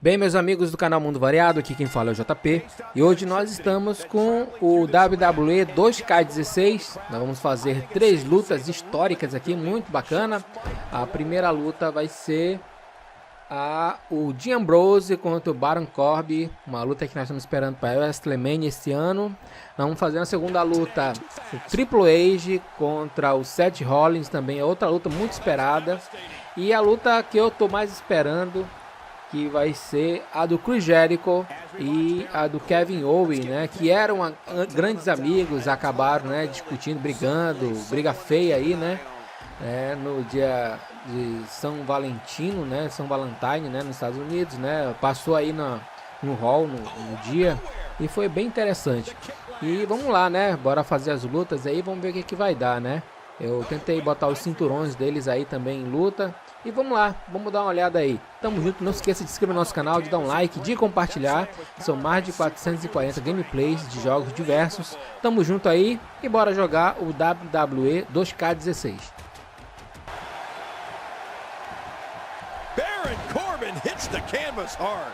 Bem, meus amigos do canal Mundo Variado, aqui quem fala é o JP e hoje nós estamos com o WWE 2k16. Nós vamos fazer 3 lutas históricas aqui, muito bacana. A primeira luta vai ser o Ambrose contra o Baron Corbin, uma luta que nós estamos esperando para a Wrestlemania este ano. Nós vamos fazer a segunda luta, o Triple H contra o Seth Rollins, também é outra luta muito esperada. E a luta que eu estou mais esperando, que vai ser a do Jericho e a do Kevin Owens, né, que eram grandes amigos, acabaram, né, discutindo, brigando, briga feia aí, né, no dia de São Valentino, né, São Valentine, né, nos Estados Unidos, né, passou aí no hall no dia e foi bem interessante. E vamos lá, né, bora fazer as lutas aí, vamos ver o que vai dar, né. Eu tentei botar os cinturões deles aí também em luta. E vamos lá, vamos dar uma olhada aí. Tamo junto, não se esqueça de se inscrever no nosso canal, de dar um like, de compartilhar. São mais de 440 gameplays de jogos diversos. Tamo junto aí e bora jogar o WWE 2k16. Baron Corbin hits the canvas hard.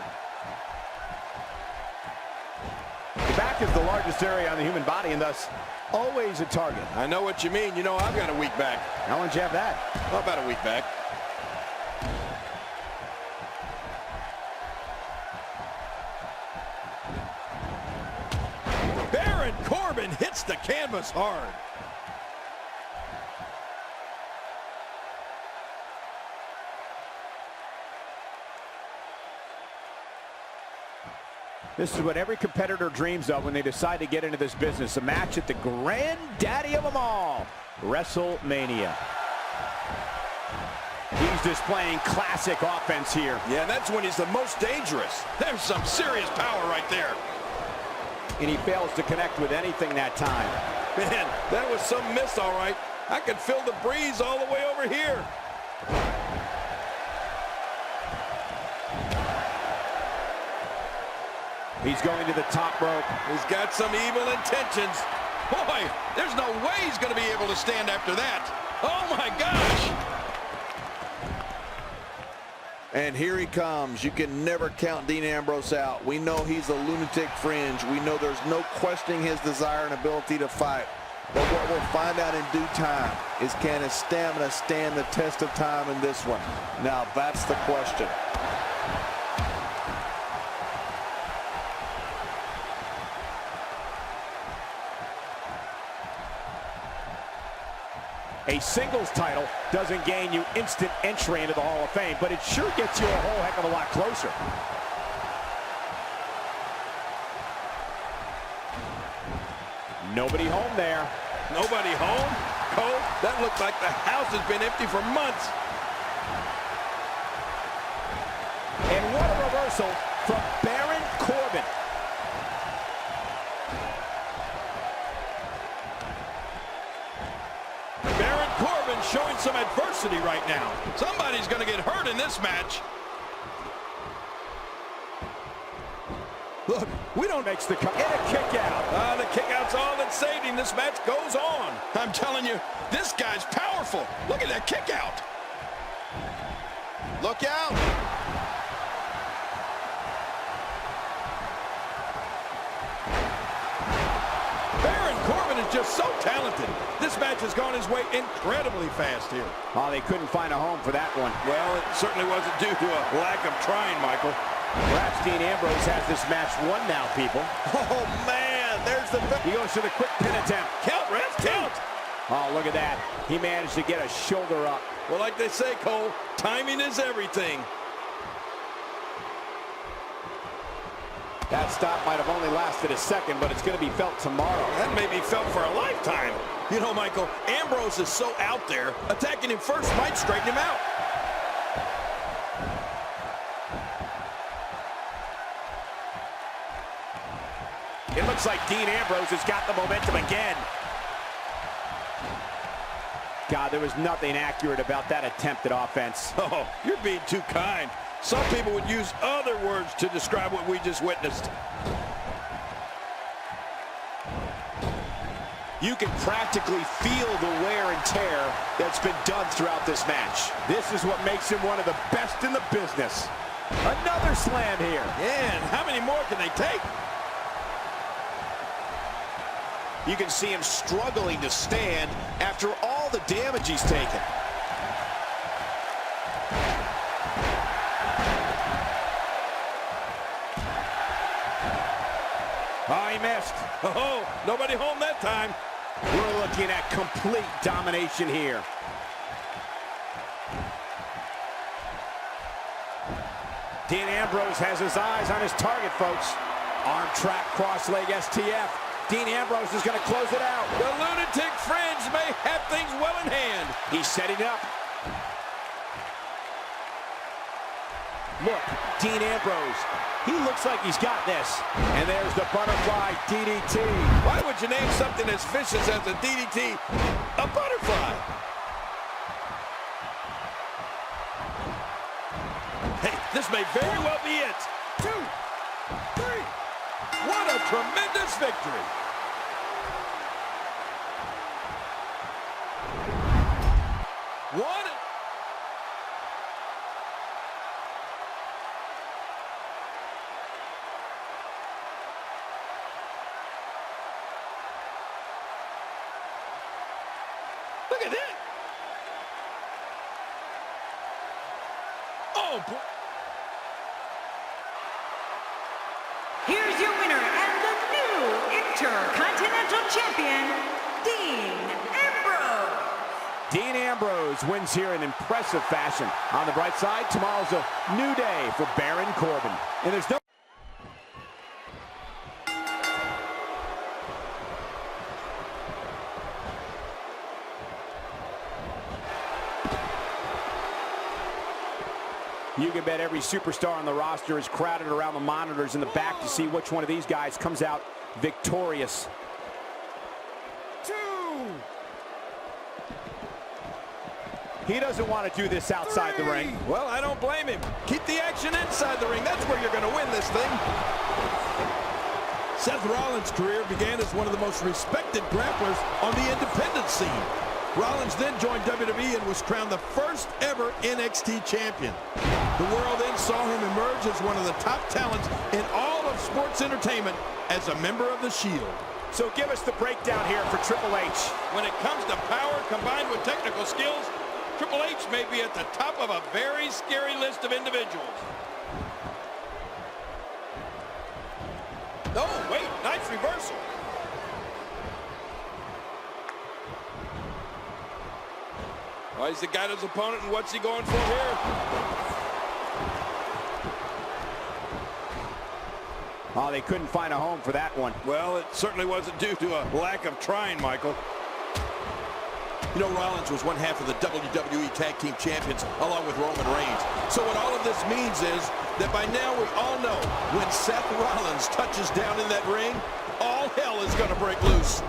The back is the largest area on the human body and thus always a target. I know what you mean. You know I've got a weak back. How long did you have that? Well, about a week back. Baron Corbin hits the canvas hard. This is what every competitor dreams of when they decide to get into this business. A match at the granddaddy of them all, Wrestlemania. He's displaying classic offense here. Yeah, and that's when he's the most dangerous. There's some serious power right there. And he fails to connect with anything that time. Man, that was some miss, all right. I could feel the breeze all the way over here. He's going to the top rope. He's got some evil intentions. Boy, there's no way he's going to be able to stand after that. Oh, my gosh. And here he comes. You can never count Dean Ambrose out. We know he's a lunatic fringe. We know there's no questioning his desire and ability to fight. But what we'll find out in due time is, can his stamina stand the test of time in this one? Now, that's the question. A singles title doesn't gain you instant entry into the Hall of Fame, but it sure gets you a whole heck of a lot closer. Nobody home there. Nobody home? Cole, that looked like the house has been empty for months. And what a reversal from Baron Corbin. Showing some adversity right now. Somebody's going to get hurt in this match. Look, we don't make the cut. Get a kick out. The kick out's all that saved him. This match goes on. I'm telling you, this guy's powerful. Look at that kick out. Look out. Just so talented. This match has gone his way incredibly fast here. Oh, they couldn't find a home for that one. Well, it certainly wasn't due to a lack of trying, Michael. Perhaps Dean Ambrose has this match won now, people. Oh, man, there's the... He goes to the quick pin attempt. Count, ref, count. Oh, look at that. He managed to get a shoulder up. Well, like they say, Cole, timing is everything. That stop might have only lasted a second, but it's going to be felt tomorrow. That may be felt for a lifetime. You know, Michael, Ambrose is so out there, attacking him first might straighten him out. It looks like Dean Ambrose has got the momentum again. God, there was nothing accurate about that attempt at offense. Oh, you're being too kind. Some people would use other words to describe what we just witnessed. You can practically feel the wear and tear that's been done throughout this match. This is what makes him one of the best in the business. Another slam here. Yeah, and how many more can they take? You can see him struggling to stand after all the damage he's taken. Oh, he missed. Oh, nobody home that time. We're looking at complete domination here. Dean Ambrose has his eyes on his target, folks. Arm track, cross leg STF. Dean Ambrose is going to close it out. The lunatic fringe may have things well in hand. He's setting up. Look, Dean Ambrose. He looks like he's got this. And there's the butterfly DDT. Why would you name something as vicious as a DDT a butterfly? Hey, this may very well be it. 2, 3. What a tremendous victory. One. Look at that. Oh, boy. Here's your winner and the new Intercontinental Champion, Dean Ambrose. Dean Ambrose wins here in impressive fashion. On the bright side, tomorrow's a new day for Baron Corbin. And there's no... You can bet every superstar on the roster is crowded around the monitors in the back to see which one of these guys comes out victorious. 2. He doesn't want to do this outside the ring. Well, I don't blame him. Keep the action inside the ring. That's where you're going to win this thing. Seth Rollins' career began as one of the most respected grapplers on the independent scene. Rollins then joined WWE and was crowned the first ever NXT champion. The world then saw him emerge as one of the top talents in all of sports entertainment as a member of the Shield. So give us the breakdown here for Triple H. When it comes to power combined with technical skills, Triple H may be at the top of a very scary list of individuals. Oh, wait, nice reversal. Oh, he's the guy his opponent, and what's he going for here? Oh, they couldn't find a home for that one. Well, it certainly wasn't due to a lack of trying, Michael. You know, Rollins was one half of the WWE Tag Team Champions along with Roman Reigns. So what all of this means is that by now we all know when Seth Rollins touches down in that ring, all hell is going to break loose.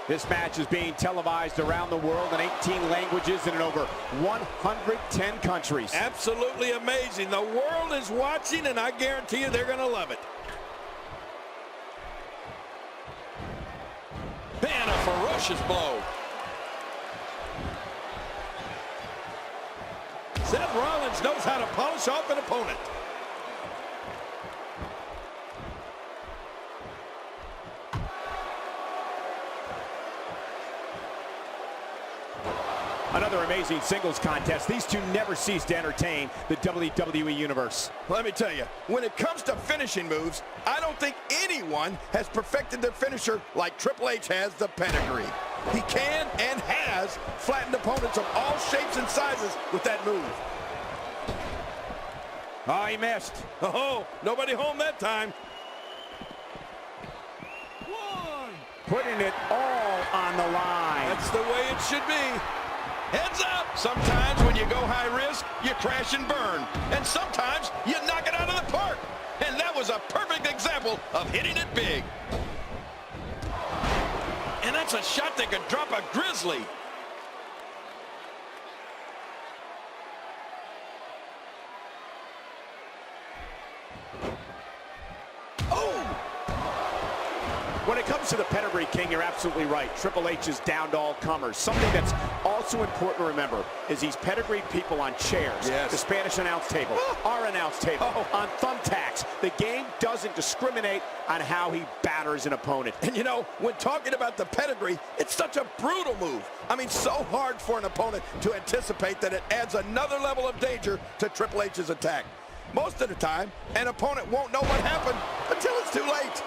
This match is being televised around the world in 18 languages and in over 110 countries. Absolutely amazing. The world is watching, and I guarantee you they're going to love it. And a ferocious blow. Seth Rollins knows how to polish off an opponent. Another amazing singles contest. These two never cease to entertain the WWE Universe. Let me tell you, when it comes to finishing moves, I don't think anyone has perfected their finisher like Triple H has the pedigree. He can and has flattened opponents of all shapes and sizes with that move. Oh, he missed. Oh, nobody home that time. 1. Putting it all on the line. That's the way it should be. Heads up! Sometimes when you go high risk, you crash and burn. And sometimes you knock it out of the park. And that was a perfect example of hitting it big. And that's a shot that could drop a grizzly. Oh! When it comes to the pedigree, King, you're absolutely right. Triple H is down to all comers. Something that's also important to remember is these pedigree people on chairs, the Spanish announce table, our announce table, on thumbtacks. The game doesn't discriminate on how he batters an opponent. And you know, when talking about the pedigree, it's such a brutal move. I mean, so hard for an opponent to anticipate that it adds another level of danger to Triple H's attack. Most of the time, an opponent won't know what happened until it's too late.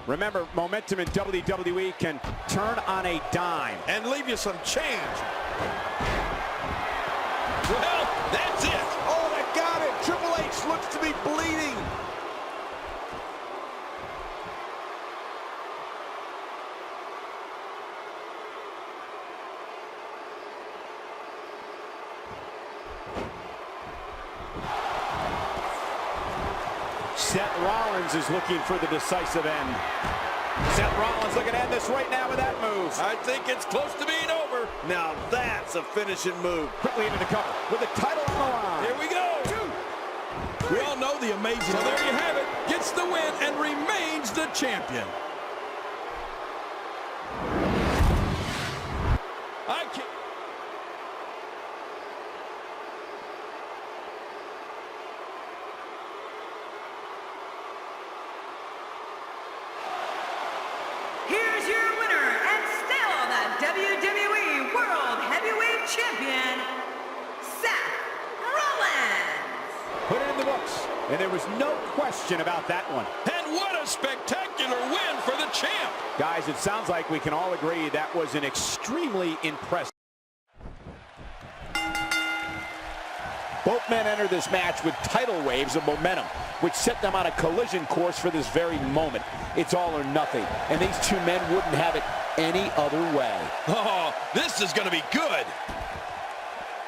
Remember, momentum in WWE can turn on a dime. And leave you some change. Well, that's it. Oh, they got it. Triple H looks to be bleeding. Seth Rollins is looking for the decisive end. Seth Rollins looking to end this right now with that move. I think it's close to being over. Now that's a finishing move. Quickly into the cover with the title on the line. Here we go. We all know the amazing. So there you have it. Gets the win and remains the champion. I can't. Here's your winner and still the WWE World Heavyweight Champion, Seth Rollins. Put it in the books, and there was no question about that one. And what a spectacular win for the champ. Guys, it sounds like we can all agree that was an extremely impressive. Both men enter this match with tidal waves of momentum, which set them on a collision course for this very moment. It's all or nothing, and these two men wouldn't have it any other way. Oh, this is going to be good.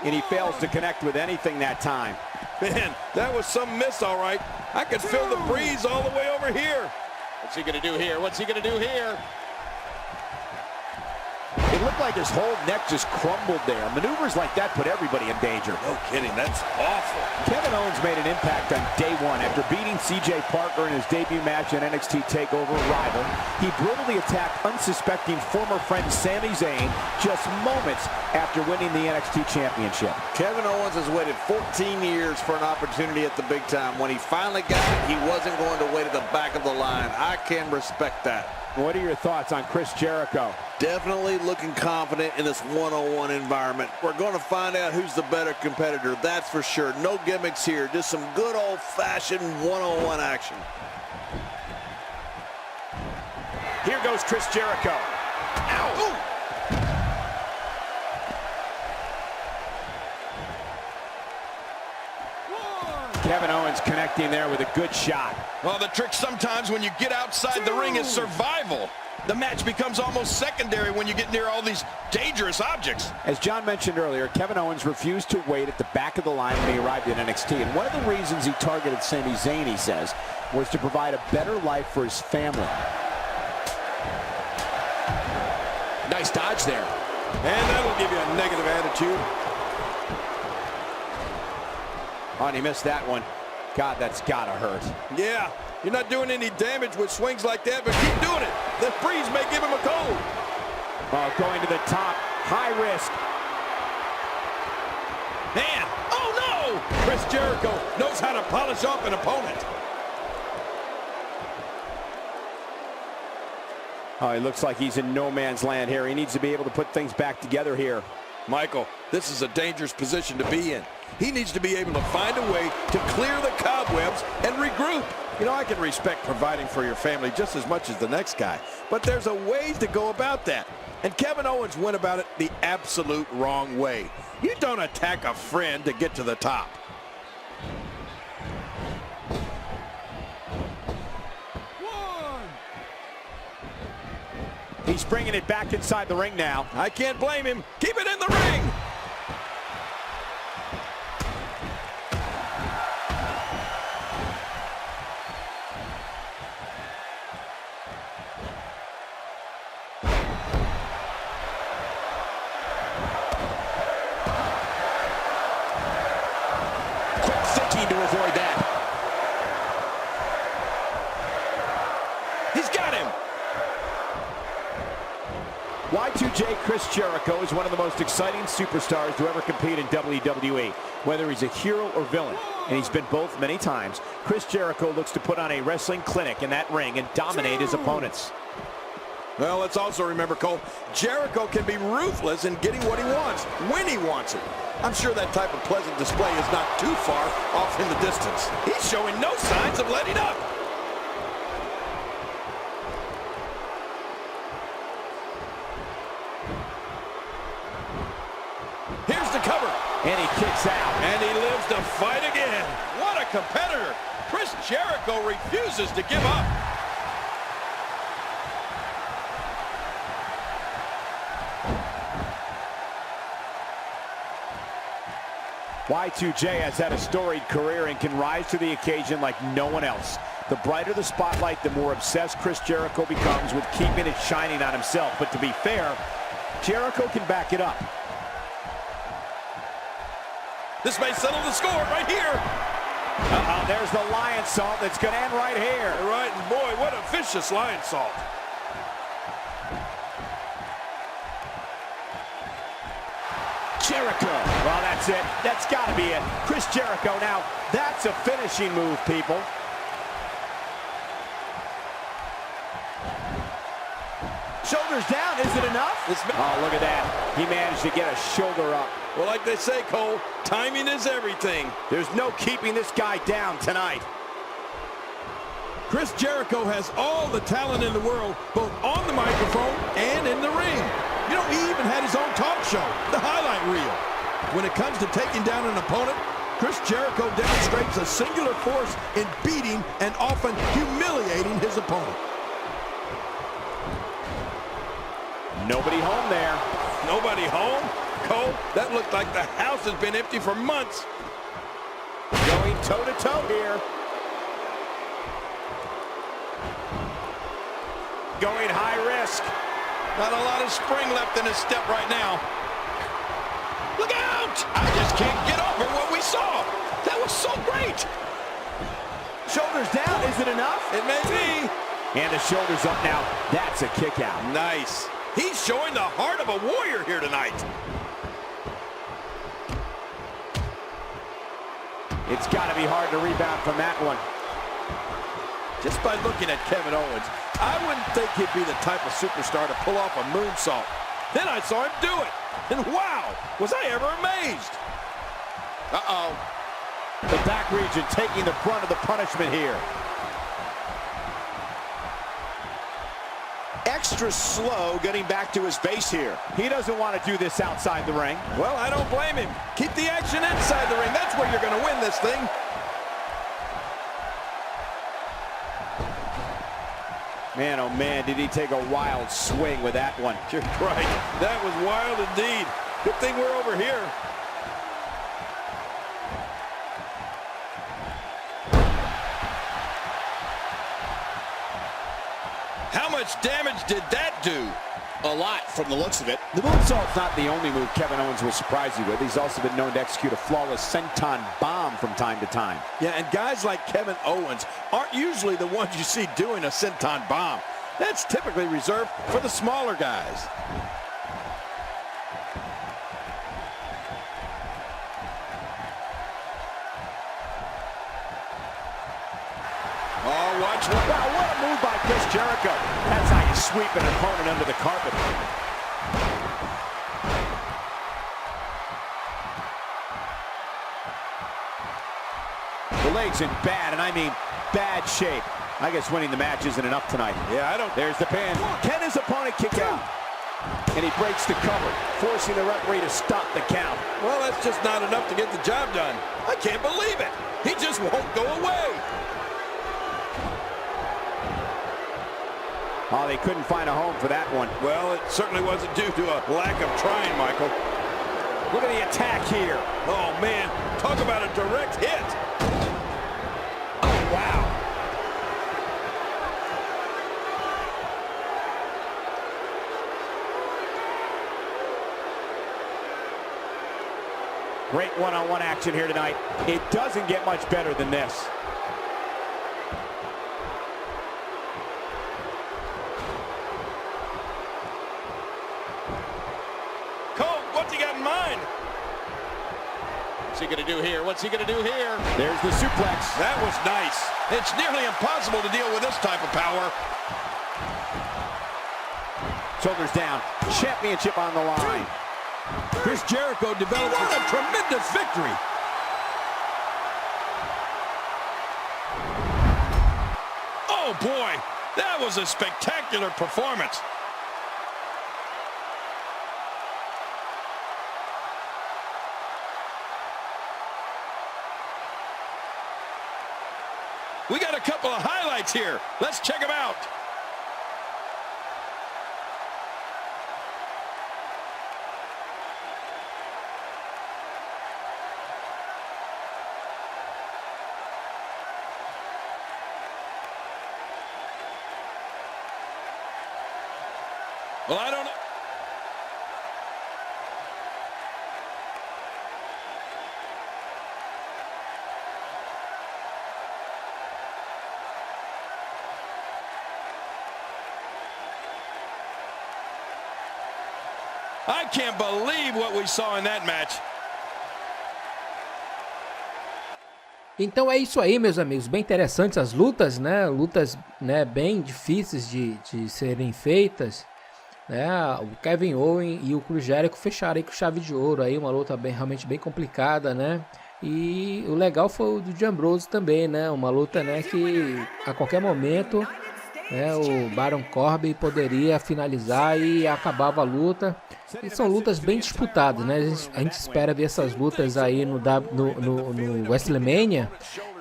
And he fails to connect with anything that time. Man, that was some miss, all right. I could feel the breeze all the way over here. What's he going to do here? What's he going to do here? It looked like his whole neck just crumbled there. Maneuvers like that put everybody in danger. No kidding, that's awful. Kevin Owens made an impact on day one. After beating CJ Parker in his debut match in NXT TakeOver Rival, he brutally attacked unsuspecting former friend Sami Zayn just moments after winning the NXT Championship. Kevin Owens has waited 14 years for an opportunity at the big time. When he finally got it, he wasn't going to wait at the back of the line. I can respect that. What are your thoughts on Chris Jericho? Definitely looking confident in this one-on-one environment. We're going to find out who's the better competitor, that's for sure. No gimmicks here, just some good old-fashioned one-on-one action. Here goes Chris Jericho. Ow! Ooh. Kevin Owens connecting there with a good shot. Well, the trick sometimes when you get outside the ring is survival. The match becomes almost secondary when you get near all these dangerous objects. As John mentioned earlier, Kevin Owens refused to wait at the back of the line when he arrived in NXT. And one of the reasons he targeted Sami Zayn, he says, was to provide a better life for his family. Nice dodge there. And that'll give you a negative attitude. Oh, and he missed that one. God, that's gotta hurt. Yeah, you're not doing any damage with swings like that, but keep doing it. The breeze may give him a cold. Oh, going to the top, high risk. Man, oh no! Chris Jericho knows how to polish off an opponent. Oh, he looks like he's in no man's land here. He needs to be able to put things back together here. Michael, this is a dangerous position to be in. He needs to be able to find a way to clear the cobwebs and regroup. You know, I can respect providing for your family just as much as the next guy, but there's a way to go about that. And Kevin Owens went about it the absolute wrong way. You don't attack a friend to get to the top. He's bringing it back inside the ring now. I can't blame him. Keep it in the ring. looking to avoid that. He's got him. Y2J Chris Jericho is one of the most exciting superstars to ever compete in WWE. Whether he's a hero or villain, and he's been both many times, Chris Jericho looks to put on a wrestling clinic in that ring and dominate his opponents. Well, let's also remember, Cole, Jericho can be ruthless in getting what he wants, when he wants it. I'm sure that type of pleasant display is not too far off in the distance. He's showing no signs of letting up. Here's the cover. And he kicks out. And he lives to fight again. What a competitor. Chris Jericho refuses to give up. Y2J has had a storied career and can rise to the occasion like no one else. The brighter the spotlight, the more obsessed Chris Jericho becomes with keeping it shining on himself. But to be fair, Jericho can back it up. This may settle the score right here. There's the lion salt that's going to end right here. Right, and boy, what a vicious lion salt. Jericho. Well, that's it. That's got to be it. Chris Jericho now. That's a finishing move, people. Shoulders down. Is it enough? Oh, look at that. He managed to get a shoulder up. Well, like they say, Cole, timing is everything. There's no keeping this guy down tonight. Chris Jericho has all the talent in the world, both on the microphone and in the ring. You know, he even had his own talk show, the highlight reel. When it comes to taking down an opponent, Chris Jericho demonstrates a singular force in beating and often humiliating his opponent. Nobody home there. Nobody home? Cole, that looked like the house has been empty for months. Going toe-to-toe here. Going high risk. Not a lot of spring left in his step right now. Look out! I just can't get over what we saw. That was so great. Shoulders down, is it enough? It may be. And the shoulders up now. That's a kick out. Nice. He's showing the heart of a warrior here tonight. It's got to be hard to rebound from that one. Just by looking at Kevin Owens, I wouldn't think he'd be the type of superstar to pull off a moonsault. Then I saw him do it. And wow, was I ever amazed. Uh-oh. The back region taking the brunt of the punishment here. Extra slow getting back to his base here. He doesn't want to do this outside the ring. Well, I don't blame him. Keep the action inside the ring. That's where you're going to win this thing. Man, oh man, did he take a wild swing with that one. You're right. That was wild indeed. Good thing we're over here. How much damage did that do? A lot from the looks of it. The moonsault's not the only move Kevin Owens will surprise you with. He's also been known to execute a flawless senton bomb from time to time. Yeah, and guys like Kevin Owens aren't usually the ones you see doing a senton bomb. That's typically reserved for the smaller guys. Oh, watch what... Wow, what a move by Chris Jericho. That's how you sweep an opponent under the carpet. The leg's in bad, and I mean bad shape. I guess winning the match isn't enough tonight. Yeah, I don't... There's the pin. Can his opponent kick out? And he breaks the cover, forcing the referee to stop the count. Well, that's just not enough to get the job done. I can't believe it. He just won't go away. Oh, they couldn't find a home for that one. Well, it certainly wasn't due to a lack of trying, Michael. Look at the attack here. Oh, man. Talk about a direct hit. Oh, wow. Great one-on-one action here tonight. It doesn't get much better than this. Cole, what's he got in mind? What's he going to do here? What's he going to do here? There's the suplex. That was nice. It's nearly impossible to deal with this type of power. Shoulders down. Championship on the line. Chris Jericho developed a tremendous victory. Oh boy, that was a spectacular performance. We got a couple of highlights here. Let's check them out. Well, I don't know. I can't believe what we saw in that match. Então é isso aí, meus amigos, bem interessantes as lutas, né? Lutas, né, bem difíceis de serem feitas, né? O Kevin Owens e o Jericho fecharam aí com chave de ouro, aí uma luta realmente bem complicada, né? E o legal foi o do Ambrose também, né? Uma luta, né, que a qualquer momento, né, o Baron Corbin poderia finalizar e acabava a luta. E são lutas bem disputadas, né? A gente espera ver essas lutas aí no Wrestlemania.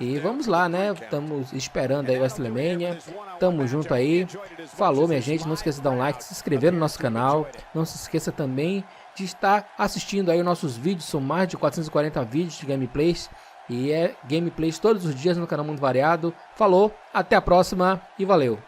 E vamos lá, né? Estamos esperando aí o Wrestlemania. Tamo junto aí. Falou, minha gente. Não esqueça de dar um like, se inscrever no nosso canal. Não se esqueça também de estar assistindo aí os nossos vídeos. São mais de 440 vídeos de gameplays. E é gameplays todos os dias no canal Mundo Variado. Falou, até a próxima e valeu!